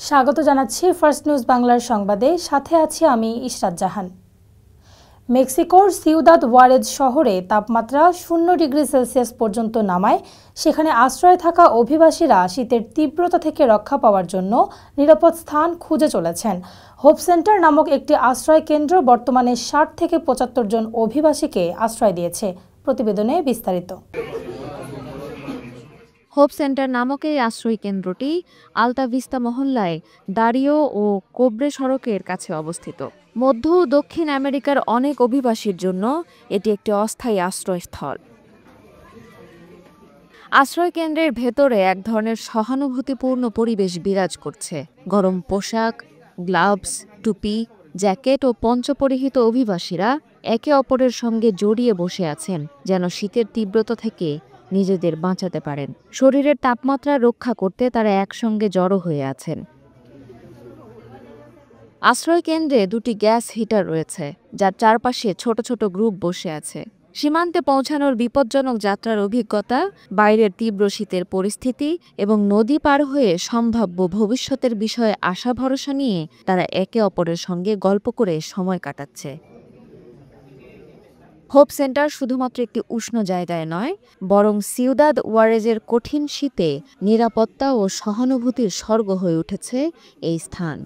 স্বাগত জানাচ্ছি first news বাংলার সংবাদে, সাথে আছি আমি ইশরাত জাহান। মেক্সিকোর সিউদাদ ওয়ারেজ শহরে তাপমাত্রা 0 ডিগ্রি সেলসিয়াস পর্যন্ত নামায় সেখানে আশ্রয়ে থাকা অভিবাসীরা শীতের তীব্রতা থেকে রক্ষা পাওয়ার জন্য নিরাপদ স্থান খুঁজে চলেছেন। হোপ সেন্টার নামক একটি আশ্রয় কেন্দ্র বর্তমানে 60 থেকে 75 জন অভিবাসীকে আশ্রয় দিয়েছে। প্রতিবেদনে বিস্তারিত। হোপ সেন্টার নামক এই আশ্রয় কেন্দ্রটি আলতা ভিস্তা মহল্লায় দারিও ও কোব্রে সড়কের কাছে অবস্থিত। মধ্য ও দক্ষিণ আমেরিকার অনেক অভিবাসীর জন্য এটি একটি অস্থায়ী আশ্রয়স্থল। আশ্রয় কেন্দ্রের ভেতরে এক ধরনের সহানুভূতিপূর্ণ পরিবেশ বিরাজ করছে। গরম পোশাক, গ্লাভস, টুপি, জ্যাকেট ও পঞ্চপরিহিত অভিবাসীরা একে অপরের সঙ্গে জড়িয়ে বসে আছেন, যেন শীতের তীব্রতা থেকে নিজেদের বাঁচাতে পারেন। শরীরের তাপমাত্রা রক্ষা করতে তারা একসঙ্গে জড়ো হয়ে আছেন। আশ্রয় কেন্দ্রে 2টি গ্যাস হিটার রয়েছে, যার চারপাশে ছোট ছোট গ্রুপ বসে আছে। সীমান্তে পৌঁছানোর বিপজ্জনক যাত্রার অভিজ্ঞতা, বাইরের তীব্র শীতের পরিস্থিতি এবং নদী পার হয়ে সম্ভাব্য ভবিষ্যতের বিষয়ে আশা ভরসা নিয়ে তারা একে অপরের সঙ্গে গল্প করে সময় কাটাচ্ছে। হোপ সেন্টার শুধুমাত্র একটি উষ্ণ জায়গায় নয়, বরং সিউদাদ ওয়ারেজের কঠিন শীতে নিরাপত্তা ও সহানুভূতির স্বর্গ হয়ে উঠেছে এই স্থান।